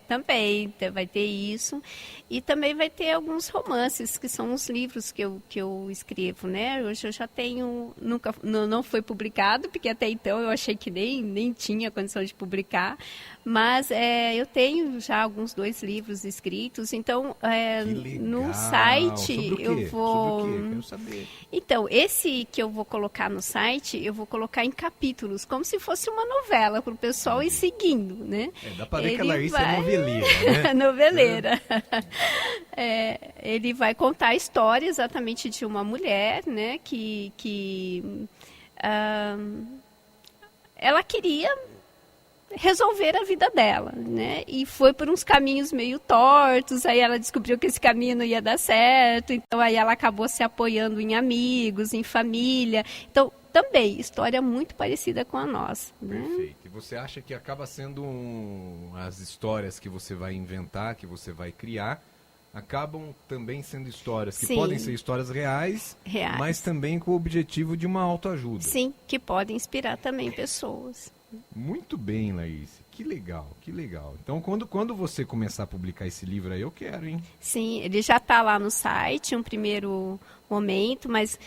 Também vai ter isso. E também vai ter alguns romances, que são os livros que eu escrevo, né? Hoje eu já tenho, não foi publicado, porque até então eu achei que nem tinha condição de publicar. Mas eu tenho já alguns 2 livros escritos, então no site eu vou... Sobre o quê? Quero saber. Então, esse que eu vou colocar no site, eu vou colocar em capítulos, como se fosse uma novela para o pessoal ir seguindo, né? Dá para ver que a Laís é noveleira, né? Noveleira. Ele vai contar a história exatamente de uma mulher, né, que ela queria resolver a vida dela, né? E foi por uns caminhos meio tortos, aí ela descobriu que esse caminho não ia dar certo, então aí ela acabou se apoiando em amigos, em família. Então, também, história muito parecida com a nossa. Né? Perfeito. E você acha que acaba sendo as histórias que você vai inventar, que você vai criar, acabam também sendo histórias que Sim. podem ser histórias reais, mas também com o objetivo de uma autoajuda. Sim, que podem inspirar também pessoas. Muito bem, Laís. Que legal, que legal. Então, quando você começar a publicar esse livro aí, eu quero, hein? Sim, ele já está lá no site, um primeiro momento, mas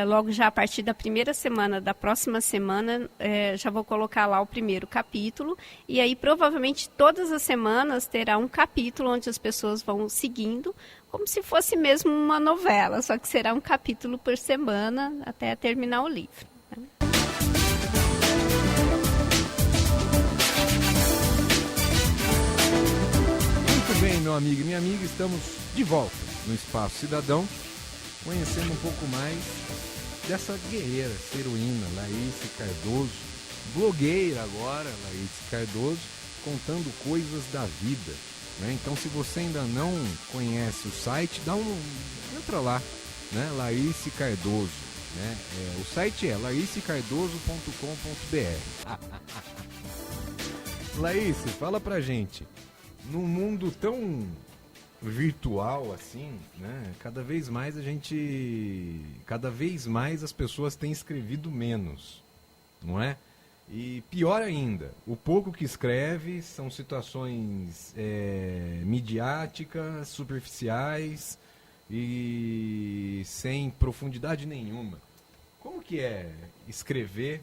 logo já a partir da primeira semana, da próxima semana, já vou colocar lá o primeiro capítulo. E aí, provavelmente, todas as semanas terá um capítulo onde as pessoas vão seguindo, como se fosse mesmo uma novela, só que será um capítulo por semana até terminar o livro. Bem, meu amigo e minha amiga, estamos de volta no Espaço Cidadão, conhecendo um pouco mais dessa guerreira, essa heroína, Laís Cardoso, blogueira agora, Laís Cardoso, contando coisas da vida, né? Então, se você ainda não conhece o site, entra lá, né? Laís Cardoso, né? O site é laiscardoso.com.br. Laís, fala pra gente. Num mundo tão virtual assim, né? Cada vez mais as pessoas têm escrevido menos, não é? E pior ainda, o pouco que escreve são situações midiáticas, superficiais e sem profundidade nenhuma. Como que é escrever,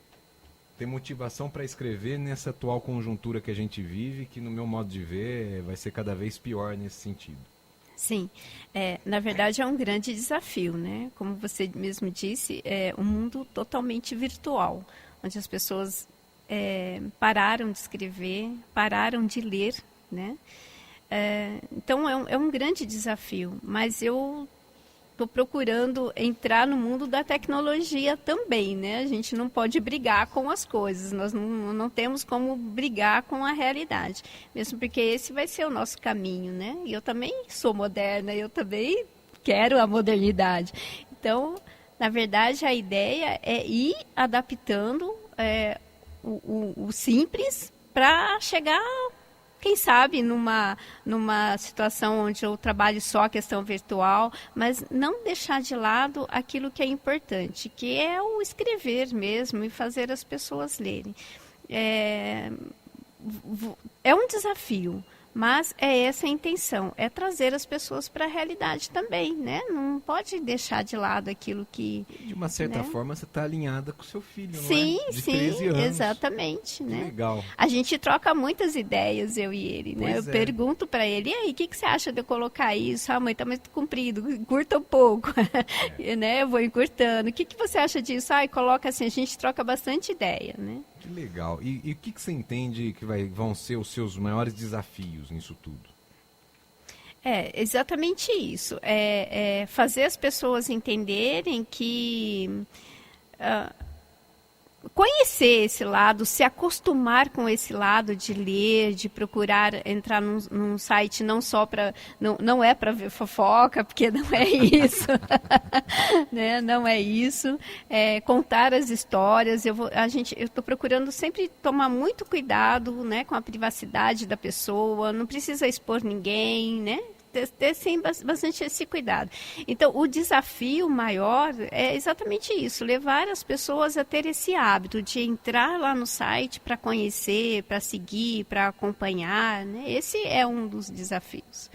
ter motivação para escrever nessa atual conjuntura que a gente vive, que no meu modo de ver vai ser cada vez pior nesse sentido? Sim, na verdade é um grande desafio, né? Como você mesmo disse, é um mundo totalmente virtual, onde as pessoas pararam de escrever, pararam de ler, né? Então é um grande desafio, mas eu estou procurando entrar no mundo da tecnologia também, né? A gente não pode brigar com as coisas, nós não temos como brigar com a realidade, mesmo porque esse vai ser o nosso caminho, né? E eu também sou moderna, eu também quero a modernidade. Então, na verdade, a ideia é ir adaptando o simples para chegar, quem sabe, numa situação onde eu trabalho só a questão virtual, mas não deixar de lado aquilo que é importante, que é o escrever mesmo e fazer as pessoas lerem. É um desafio, mas é essa a intenção, é trazer as pessoas para a realidade também, né? Não pode deixar de lado aquilo que... De uma certa forma, você está alinhada com o seu filho, sim, não é? De sim, 13 anos. Exatamente, né? Legal. A gente troca muitas ideias, eu e ele, né? Pois eu pergunto para ele, e aí, o que você acha de eu colocar isso? Ah, mãe, tá muito comprido, curta um pouco, né? Eu vou encurtando. O que você acha disso? Ah, coloca assim, a gente troca bastante ideia, né? Que legal. E o que você entende que vão ser os seus maiores desafios nisso tudo? Exatamente isso. Fazer as pessoas entenderem que... conhecer esse lado, se acostumar com esse lado de ler, de procurar entrar num site não só para... Não é para ver fofoca, porque não é isso. Né? Não é isso. Contar as histórias. Eu estou procurando sempre tomar muito cuidado, né, com a privacidade da pessoa. Não precisa expor ninguém, né? Ter sim, bastante esse cuidado. Então, o desafio maior é exatamente isso, levar as pessoas a ter esse hábito de entrar lá no site para conhecer, para seguir, para acompanhar, né? Esse é um dos desafios.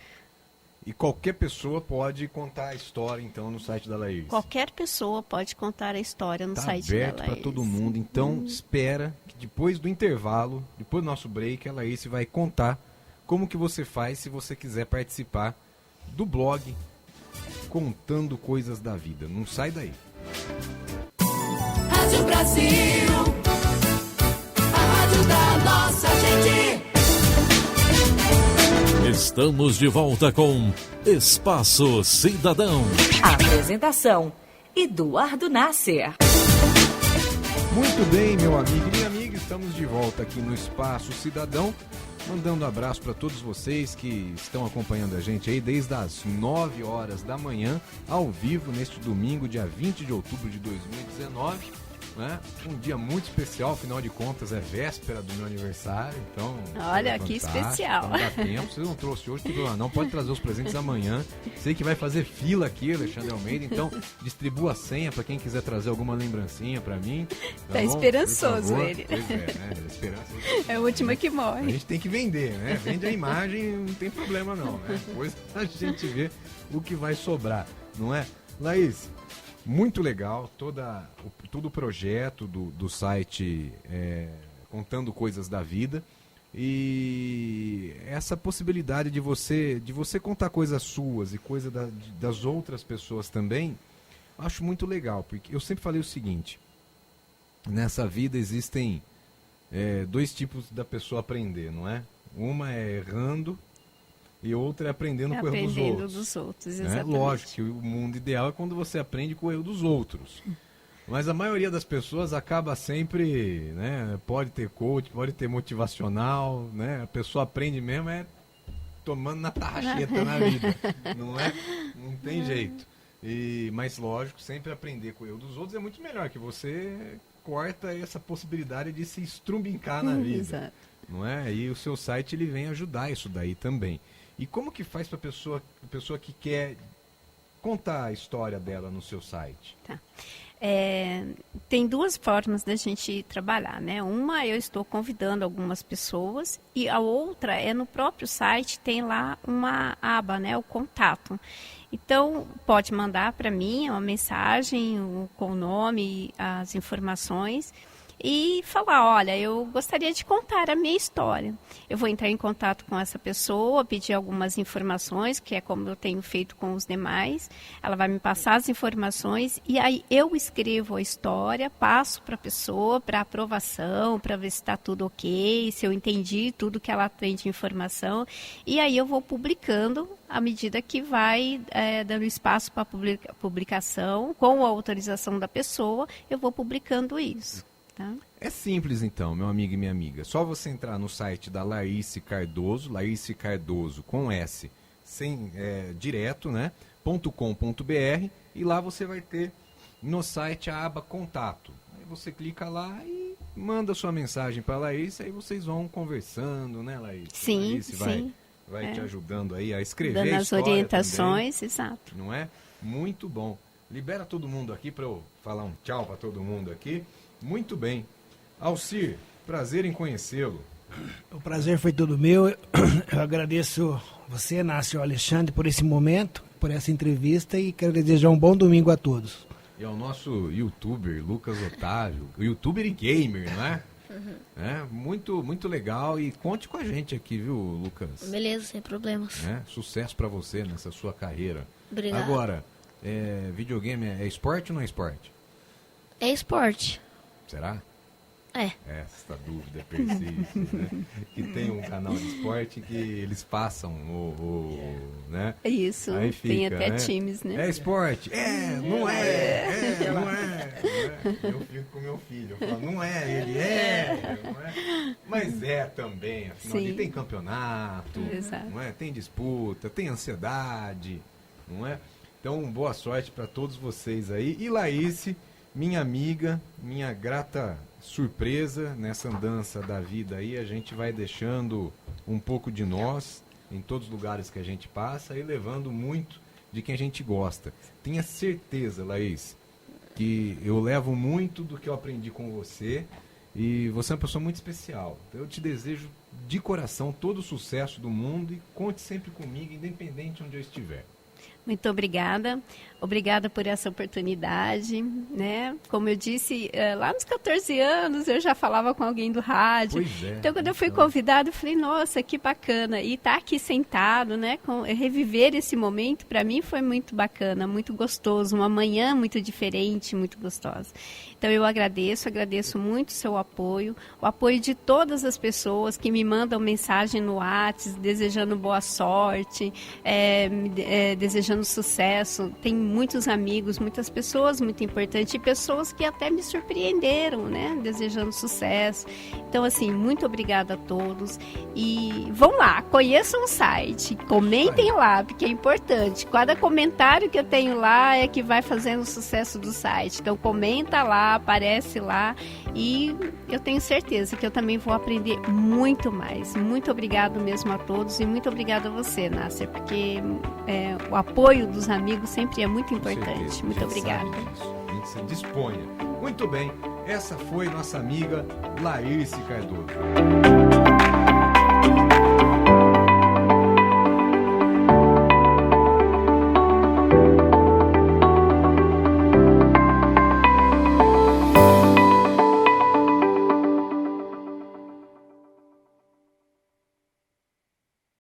E qualquer pessoa pode contar a história, então, no site da Laís? Qualquer pessoa pode contar a história no site da Laís. Está aberto para todo mundo, então espera que depois do intervalo, depois do nosso break, a Laís vai contar como que você faz se você quiser participar do blog Contando Coisas da Vida. Não sai daí. Rádio Brasil, a rádio da nossa gente. Estamos de volta com Espaço Cidadão. Apresentação: Eduardo Nasser. Muito bem, meu amigo e minha amiga, estamos de volta aqui no Espaço Cidadão. Mandando um abraço para todos vocês que estão acompanhando a gente aí desde as 9 horas da manhã, ao vivo, neste domingo, dia 20 de outubro de 2019. Né? Um dia muito especial, afinal de contas é véspera do meu aniversário, então... Olha, que especial. Não dá tempo, você não trouxe hoje, tudo lá, não, pode trazer os presentes amanhã. Sei que vai fazer fila aqui, Alexandre Almeida, então distribua a senha para quem quiser trazer alguma lembrancinha para mim. Tá esperançoso ele. Pois né? Esperança. É a última que morre. A gente tem que vender, né? Vende a imagem, não tem problema não, né? Depois a gente vê o que vai sobrar, não é? Laís, muito legal, todo o projeto do site Contando Coisas da Vida, e essa possibilidade de você contar coisas suas e coisas das outras pessoas também, acho muito legal, porque eu sempre falei o seguinte: nessa vida existem dois tipos da pessoa aprender, não é? Uma é errando e outra é aprendendo com o erro dos outros. Aprendendo dos outros, exatamente. Lógico que o mundo ideal é quando você aprende com o erro dos outros. Mas a maioria das pessoas acaba sempre, né? Pode ter coach, pode ter motivacional, né? A pessoa aprende mesmo tomando na tarraxeta na vida, não é? Não tem jeito. Mas lógico, sempre aprender com o erro dos outros é muito melhor, que você corta essa possibilidade de se estrumbicar na vida. Exato. Não é? E o seu site ele vem ajudar isso daí também. E como que faz para a pessoa que quer contar a história dela no seu site? Tá. Tem duas formas da gente trabalhar, né? Uma, eu estou convidando algumas pessoas, e a outra é no próprio site, tem lá uma aba, né? O contato. Então, pode mandar para mim uma mensagem com o nome, as informações, e falar, olha, eu gostaria de contar a minha história. Eu vou entrar em contato com essa pessoa, pedir algumas informações, que é como eu tenho feito com os demais. Ela vai me passar as informações e aí eu escrevo a história, passo para a pessoa para aprovação, para ver se está tudo ok, se eu entendi tudo que ela tem de informação. E aí eu vou publicando à medida que vai dando espaço para publicação, com a autorização da pessoa, eu vou publicando isso. Tá? É simples então, meu amigo e minha amiga. Só você entrar no site da Laís Cardoso, Laís Cardoso com S, direto, né? .com.br, e lá você vai ter no site a aba contato. Aí você clica lá e manda sua mensagem para a Laís, aí vocês vão conversando, né, Laís? Sim, Laís vai te ajudando aí a escrever dando a as orientações, também, exato. Não é? Muito bom. Libera todo mundo aqui para eu falar um tchau para todo mundo aqui. Muito bem. Alcir, prazer em conhecê-lo. O prazer foi todo meu. Eu agradeço você, Nácio, Alexandre, por esse momento, por essa entrevista, e quero desejar um bom domingo a todos. E ao nosso youtuber, Lucas Otávio, youtuber e gamer, não é? Muito, muito legal, e conte com a gente aqui, viu, Lucas? Beleza, sem problemas. Sucesso para você nessa sua carreira. Obrigado. Agora, videogame é esporte ou não é esporte? É esporte. Será? É. Essa dúvida persiste, né? Que tem um canal de esporte que eles passam né? Isso, aí fica, tem até né? times, né? É esporte? Não é. Não é. Eu fico com meu filho, eu falo, não é, ele não é. Mas é também, afinal, e tem campeonato, não é? Tem disputa, tem ansiedade, não é? Então, boa sorte para todos vocês aí. E Laís, minha amiga, minha grata surpresa nessa andança da vida aí, a gente vai deixando um pouco de nós em todos os lugares que a gente passa e levando muito de quem a gente gosta. Tenha certeza, Laís, que eu levo muito do que eu aprendi com você, e você é uma pessoa muito especial. Eu te desejo de coração todo o sucesso do mundo, e conte sempre comigo, independente de onde eu estiver. Muito obrigada. Obrigada por essa oportunidade, né? Como eu disse, lá nos 14 anos eu já falava com alguém do rádio. Então, quando eu fui convidada, eu falei, nossa, que bacana. E estar aqui sentado, né? Reviver esse momento, para mim foi muito bacana, muito gostoso. Uma manhã muito diferente, muito gostosa. Então, eu agradeço muito o seu apoio, o apoio de todas as pessoas que me mandam mensagem no WhatsApp, desejando boa sorte, desejando sucesso. Tem muitos amigos, muitas pessoas muito importantes, e pessoas que até me surpreenderam, né? Desejando sucesso. Então, assim, muito obrigada a todos. E vão lá, conheçam o site, comentem lá, porque é importante. Cada comentário que eu tenho lá é que vai fazendo o sucesso do site. Então, comenta lá, aparece lá, e eu tenho certeza que eu também vou aprender muito mais. Muito obrigado mesmo a todos, e muito obrigada a você, Nasser, porque o apoio dos amigos sempre é muito importante. Muito obrigada. A gente se disponha. Muito bem, essa foi nossa amiga Laís Cardoso.